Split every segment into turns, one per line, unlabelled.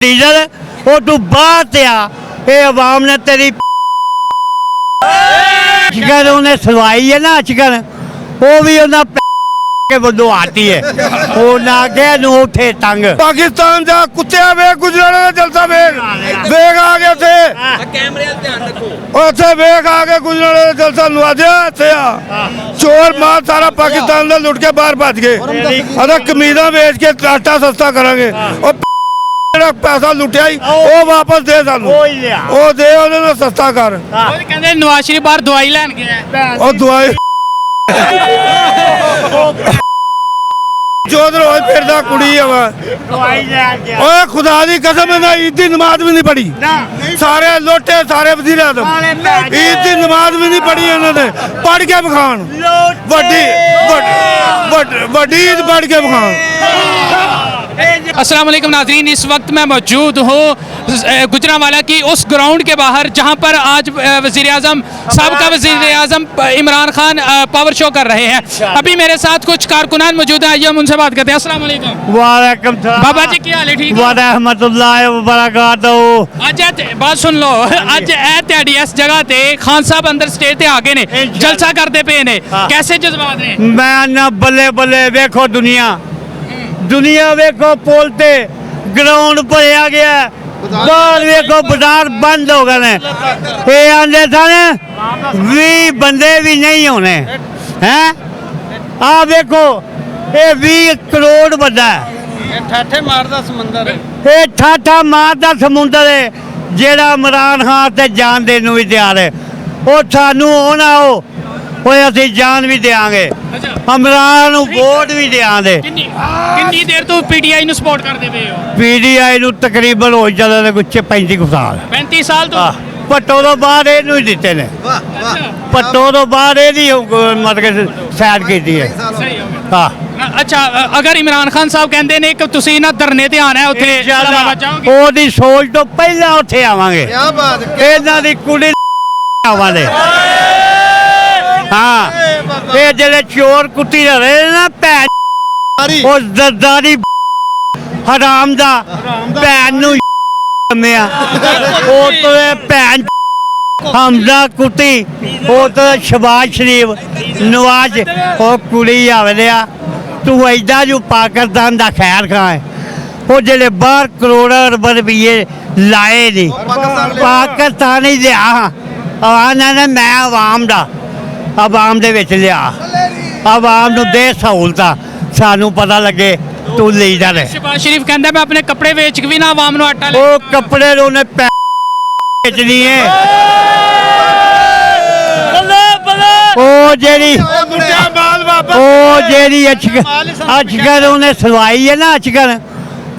Diesel वो तू बाहर ते आ ये अवाम ने तेरी चिकन उन्हें सलवाई है ना चिकन वो भी उन्हें के बंदो आती है वो ना के नु उठे तंग
पाकिस्तान जा कुत्ते वे गुजराने दा जलसा वेग आ गया थे
कैमरे दा ध्यान रखो
ओथे वेग आ के गुजराने दा जलसा नवाजिया थे चोर मार सारा पाकिस्तान दा लुट के बाहर भज गए अदा कमीजा बेच के आटा सस्ता करांगे और ਜਿਹੜਾ ਪੈਸਾ ਲੁੱਟਿਆ ਹੀ ਉਹ ਵਾਪਸ ਦੇ ਸਾਨੂੰ ਉਹ ਦੇ ਉਹਦੇ ਨਾਲ ਸਸਤਾ ਕਰ
ਉਹ ਕਹਿੰਦੇ ਨਵਾਜ਼ ਸ਼ਰੀਫ ਬਾਹਰ ਦਵਾਈ ਲੈਣ ਗਿਆ
ਉਹ ਦਵਾਈ जोधर होए फिरदा कुड़ी हवा ओए खुदा दी कसम है ईद दी नमाज भी नहीं पढ़ी सारे लोटे सारे वजीर आज़म ईद दी नमाज भी नहीं पढ़ी इन्होंने पढ़ के बखान वड्डी ईद पढ़ के बखान।
अस्सलाम वालेकुम नाज़रीन, इस वक्त मैं मौजूद हूँ गुजरांवाला की उस ग्राउंड के बाहर जहाँ पर आज वज़ीर आज़म साबका वज़ीर आज़म इमरान खान पावर शो कर रहे हैं। अभी मेरे साथ कुछ कारकुनान मौजूद हैं, आइए हम उनसे बात करते हैं। अस्सलाम वालेकुम।
वालेकुम सलाम
बाबा जी क्या हाल है? ठीक
व रहमतुल्लाह व बरकातहू।
अज बात सुन लो, अज त्याड़ी इस जगह ते खान साहब अंदर स्टेज ते आ गए ने, जलसा करते पे ने, कैसे जज्बात ने?
मैं ना बल्ले बल्ले वेखो दुनिया वेखो पोल ते ग्राउंड भरिया गया बाहर वेखो बाजार बंद हो गए ये आंदे सन 20 बंदे भी नहीं होने हैं आ वेखो ये 20 करोड़ बंदा है
ਠਾਠੇ ਮਾਰਦਾ ਸਮੁੰਦਰ
ये ठाठा मारदा समुंदर है जेड़ा इमरान खान ते जान देने नूं भी तैयार है वो सानू होना हो असीं जान भी देंगे इमरान नूं वोट भी देंगे।
कितनी देर तो पीटीआई ਨੂੰ ਸਪੋਰਟ ਕਰਦੇ ਪਏ ਹੋ?
पीटीआई नूं तकरीबन हो जाता कुछ 35 साल
35 ਸਾਲ ਤੋਂ।
पट्टो तो बाद ਇਹਨੂੰ ਹੀ ਦਿੱਤੇ ਨੇ पट्टो तो बाद ਇਹਦੀ मतलब ਸੈਡ ਕੀਤੀ ਹੈ।
ਸਹੀ ਹੋ ਗਿਆ।
ਹਾਂ
अच्छा अगर इमरान खान साहब कहते ने कि तुसी ना धरने ते आना है उत्थे इस्लामाबाद जाओगे?
ਉਹਦੀ ਸੋਚ ਤੋਂ ਪਹਿਲਾਂ ਉੱਥੇ ਆਵਾਂਗੇ ਇਹਨਾਂ ਦੀ ਕੁੜੀ ਆਵਾਂਗੇ। हाँ ये जेले चोर कुत्ती रहे ना भैन उस दरदारी हराम दा भैन नू जम्मिया ओ तो भैन हमजा कुत्ती ओ तो शहबाज शरीफ नवाज ओ कुड़ी आवेलिया तू ऐदा जो पाकिस्तान दा खैर खां है वो जेले बाहर करोड़ों अरब रुपये लाए नहीं पाकिस्तान ही लिया आना ना मैं आवाम दा आवाम दे विच लिया आवाम नूं दे सहूलतां सानू पता लगे तू लीडर है।
शहबाज शरीफ कहता मैं अपने कपड़े बेच के भी ना आवाम नूं आटा ले
वो कपड़े उन्हें बेचनी है ओ जेरी अचकन उन्हें सलवाई है ना अचकन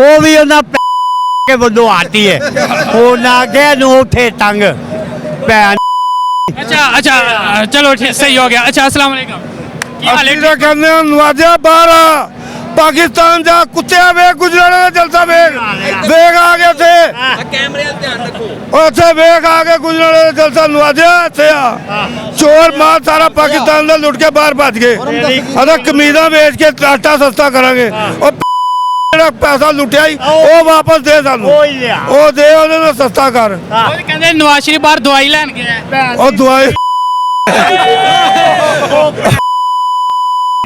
वो भी उन्हें के बंदो आती है वो ना के नूं उठे तंग भैन।
अच्छा चलो सही हो गया। अच्छा अस्सलाम वालेकुम।
ਅਸੀਂ ਤਾਂ ਕਹਿੰਦੇ ਹਾਂ ਨਵਾਜਿਆ ਬਾਹਰ ਆ ਪਾਕਿस्तान ਜਾ ਕੁੱਤੇ ਵੇ ਗੁਜਰਾਣੇ ਦਾ ਜਲਸਾ ਵੇਗ ਆ ਗਿਆ ਥੇ
कैमरे दा ध्यान रखो
ओथे वेग आ के गुजराने दा जलसा नवाजिया थे चोर मार सारा पाकिस्तान दा लुट के बाहर भज गए अदा कमीजा बेच के आटा सस्ता करांगे और ਜਿਹੜਾ ਪੈਸਾ ਲੁੱਟਿਆ ਹੀ ਉਹ ਵਾਪਸ ਦੇ ਸਾਨੂੰ ਉਹ ਦੇ ਉਹਦੇ ਨਾਲ ਸਸਤਾ ਕਰ
ਉਹ ਕਹਿੰਦੇ ਨਵਾਜ਼ ਸ਼ਰੀਫ ਬਾਹਰ ਦਵਾਈ ਲੈਣ ਗਿਆ
ਉਹ ਦਵਾਈ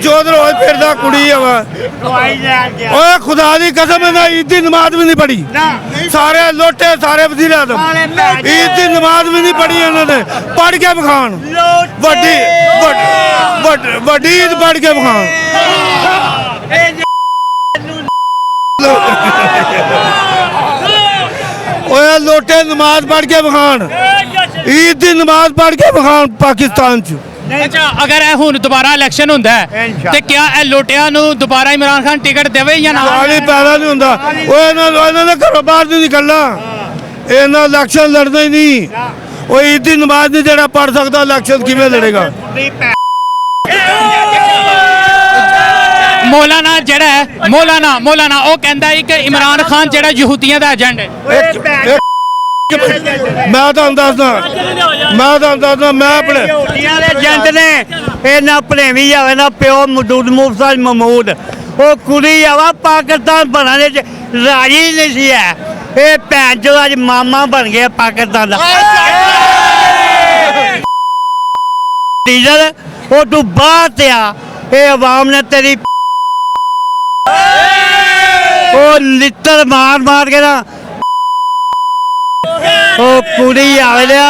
जोधर होए फिरदा कुड़ी हवा ओए खुदा दी कसम है ईद दी नमाज भी नहीं पढ़ी सारे लोटे सारे वजीर आज़म ईद दी नमाज भी नहीं पढ़ी इन्होंने पढ़ के बखान वड्डी ईद पढ़ के बखान। ओए लोटे नमाज पढ़ के बखान ईद दी नमाज पढ़ के बखान पाकिस्तान च।
अच्छा अगर ਹੁਣ ਦੁਬਾਰਾ ਇਲੈਕਸ਼ਨ ਹੁੰਦਾ ਹੈ ਤੇ ਕਿਆ ਇਹ ਲੋਟਿਆਂ ਨੂੰ ਦੁਬਾਰਾ ਇਮਰਾਨ ਖਾਨ ਟਿਕਟ ਦੇਵੇ ਜਾਂ ਨਾ?
ਵਾਲੀ ਪੈਦਾ ਨਹੀਂ ਹੁੰਦਾ ਉਹ ਇਹਨਾਂ ਨੇ ਘਰੋਂ ਬਾਹਰ ਨਹੀਂ ਨਿਕਲਣਾ ਇਹਨਾਂ ਇਲੈਕਸ਼ਨ ਲੜਨਾ ਹੀ ਨਹੀਂ ਉਹ ਈਦ ਦੀ ਨਮਾਜ਼ ਨਹੀਂ ਜਿਹੜਾ ਪੜ ਸਕਦਾ ਇਲੈਕਸ਼ਨ ਕਿਵੇਂ ਲੜੇਗਾ?
ਮੌਲਾਨਾ ਜਿਹੜਾ ਹੈ ਮੌਲਾਨਾ ਉਹ ਕਹਿੰਦਾ ਹੈ ਕਿ ਇਮਰਾਨ ਖਾਨ ਜਿਹੜਾ ਯਹੂਦੀਆਂ ਦਾ ਏਜੰਟ ਹੈ।
मैं ਦੱਸਦਾ मैं अपने
ਏਜੰਟ ਨੇ ਇਹ ਨਾ ਭਲੇਵੀ ਜਾਵੇ ਨਾ ਪਿਓ ਮਦੂਦ ਮੁਫਸਲ ਮਹਮੂਦ ਉਹ ਕੁੜੀ ਆਵਾ ਪਾਕਿਸਤਾਨ ਬਣਾਉਣੇ ਚ ਰਾਜੀ ਨਹੀਂ ਸੀ ਹੈ ਇਹ ਭੈਣ ਜੋ ਅੱਜ ਮਾਮਾ ਬਣ ਗਿਆ ਪਾਕਿਸਤਾਨ ਦਾ ਡੀਜ਼ਲ ਉਹ ਤੂੰ ਬਾਹਰ ਤੇ ਆ ਇਹ ਆਵਾਮ ਨੇ ਤੇਰੀ ਉਹ ਲਿੱਤਰ ਮਾਰ ਮਾਰ ਕੇ ਨਾ ਉਹ ਕੁੜੀ ਆਵੇ ਲਿਆ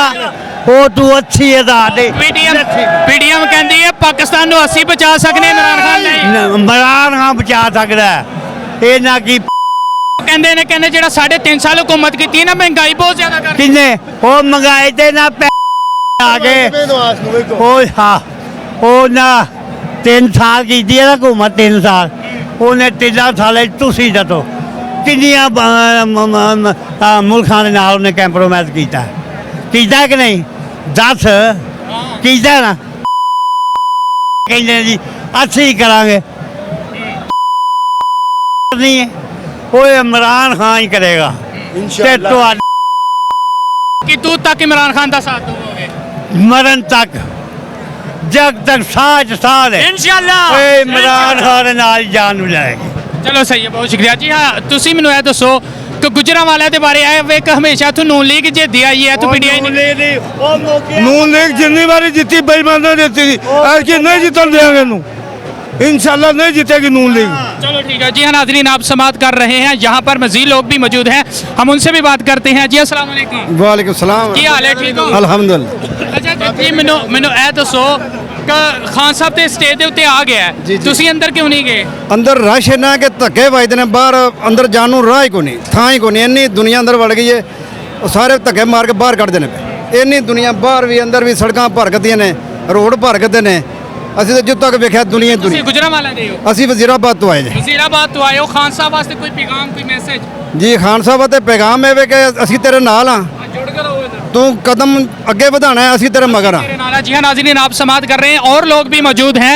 ਉਹ ਤੂੰ ਅੱਛੀ ਅਦਾ ਦੇ
ਪੀਡੀਐਮ ਕਹਿੰਦੀ ਹੈ ਪਾਕਿਸਤਾਨ ਨੂੰ ਅਸੀਂ ਬਚਾ ਸਕਨੇ ਇਮਰਾਨ ਖਾਨ ਨਹੀਂ
ਇਮਰਾਨ ਖਾਨ ਬਚਾ ਸਕਦਾ ਹੈ। ਇਹ ਨਾ ਕੀ
ਕਹਿੰਦੇ ਨੇ ਜਿਹੜਾ 3.5 ਸਾਲ ਹੁਕੂਮਤ ਕੀਤੀ ਹੈ ਨਾ ਮਹਿੰਗਾਈ ਬਹੁਤ ਜ਼ਿਆਦਾ ਕਰ
ਕਿੰਨੇ ਉਹ ਮੰਗਾਏ ਤੇ ਨਾ ਆ ਗਏ ਉਹ ਹਾਂ ਉਹ ਨਾ 3 ਸਾਲ ਕੀਤੀ ਹੈ ਨਾ ਹੁਕੂਮਤ 3 ਸਾਲ ਉਹਨੇ 3 ਸਾਲ ਤੁਸੀਂ ਦੱਸੋ ਕਿੰਨੀਆਂ ਮੁਲਕਾਂ ਦੇ ਨਾਲ ਉਹਨੇ ਕੰਪਰੋਮਾਈਜ਼ ਕੀਤਾ ਕਿ ਨਹੀਂ ਦੱਸ ਕੀਤਾ ਨਾ ਕਹਿੰਦੇ ਜੀ ਅਸੀਂ ਕਰਾਂਗੇ ਨਹੀਂ ਹੈ ਉਹ ਇਮਰਾਨ ਖਾਨ ਹੀ ਕਰੇਗਾ ਤੇ ਤੁਹਾਡੇ
ਕਿ ਤੂੰ ਤੱਕ ਇਮਰਾਨ ਖਾਨ ਦਾ ਸਾਥ ਦੋਗੇ
ਮਰਨ ਤੱਕ ਜਦ ਤੱਕ ਸਾਹ ਹੈ
ਇਨਸ਼ਾਅੱਲਾ
ਓਏ ਇਮਰਾਨ ਖਾਨ ਦੇ ਨਾਲ ਜਾਨ ਨੂੰ ਜਾਏਗੀ
ਚਲੋ ਸਹੀ ਹੈ ਬਹੁਤ ਸ਼ੁਕਰੀਆ ਜੀ ਹਾਂ ਤੁਸੀਂ ਮੈਨੂੰ ਇਹ ਦੱਸੋ ਕਿ ਗੁਜਰਾਂਵਾਲਾ ਦੇ ਬਾਰੇ ਆਏ ਵੇ ਕਿ ਹਮੇਸ਼ਾ ਤੂੰ ਨੂਨ ਲੀਗ ਜੇ ਦਿਆ ਹੀ ਹੈ ਤੂੰ ਪੀਡੀਆਈ ਨਹੀਂ
ਨੂਨ ਲੀਗ ਜਿੰਨੀ ਵਾਰੀ ਜਿੱਤੀ ਬੇਈਮਾਨੀ ਦਿੱਤੀ ਸੀ ਐਤਕੀ नहीं जितन देंगे नू इंशाल्लाह नहीं जीतेगी नून लीग।
चलो ठीक है जी हाँ नाज़रीन आप समाप्त कर रहे हैं यहाँ पर मजीद लोग भी मौजूद हैं हम उनसे भी बात करते हैं जी अस्सलाम वालेकुम
वालेकुम सलाम
की हाल है ठीक हो
अल्हम्दुलिल्लाह
अच्छा जी ਮੈਨੂੰ ਇਹ ਦੱਸੋ ਕਿ ਖਾਨ ਸਾਹਿਬ ਤੇ ਸਟੇਜ ਦੇ ਉੱਤੇ ਆ ਗਿਆ
ਜੀ।
ਤੁਸੀਂ ਅੰਦਰ ਕਿਉਂ ਨਹੀਂ ਗਏ
ਅੰਦਰ ਰਸ਼ ਇੰਨਾ ਕਿ ਧੱਕੇ ਵੱਜਦੇ ਨੇ ਬਾਹਰ ਅੰਦਰ ਜਾਣ ਨੂੰ ਰਾਹ ਹੀ ਕੋਈ ਨਹੀਂ ਥਾਂ ਹੀ ਕੋਈ ਨਹੀਂ ਇੰਨੀ ਦੁਨੀਆ ਅੰਦਰ ਵੜ ਗਈ ਹੈ ਉਹ ਸਾਰੇ ਧੱਕੇ ਮਾਰ ਕੇ ਬਾਹਰ ਕੱਢਦੇ ਨੇ ਪਏ ਇੰਨੀ ਦੁਨੀਆ ਬਾਹਰ ਵੀ ਅੰਦਰ ਵੀ ਸੜਕਾਂ ਭਰ ਗਈਆਂ ਨੇ ਰੋਡ ਭਰ ਗਏ ਨੇ ਅਸੀਂ ਤਾਂ ਜਿੱਥੋਂ ਤੱਕ ਵੇਖਿਆ ਦੁਨੀਆ
ਤੁਸੀਂ ਗੁਜਰਾਂਵਾਲਾ ਦੇ ਹੋ
ਅਸੀਂ ਵਜ਼ੀਰਾਬਾਦ ਤੋਂ ਆਏ ਜੀ
ਵਜ਼ੀਰਾਬਾਦ ਤੋਂ ਆਏ ਹੋ ਖਾਨ ਸਾਹਿਬ ਵਾਸਤੇ ਕੋਈ ਪੈਗਾਮ ਕੋਈ ਮੈਸੇਜ
ਜੀ ਖਾਨ ਸਾਹਿਬ ਤੇ ਪੈਗਾਮ ਹੈ ਵੇ ਕਿ ਅਸੀਂ ਤੇਰੇ ਨਾਲ ਆ
जुड़ कर रहो इधर
ਤੂੰ ਕਦਮ ਅੱਗੇ ਵਧਾਣਾ ਹੈ ਅਸੀਂ ਤੇਰੇ ਮਗਰ ਆ
मेरे नाना जी हाँ नाज़रीन आप समाप्त कर रहे हैं और लोग भी मौजूद हैं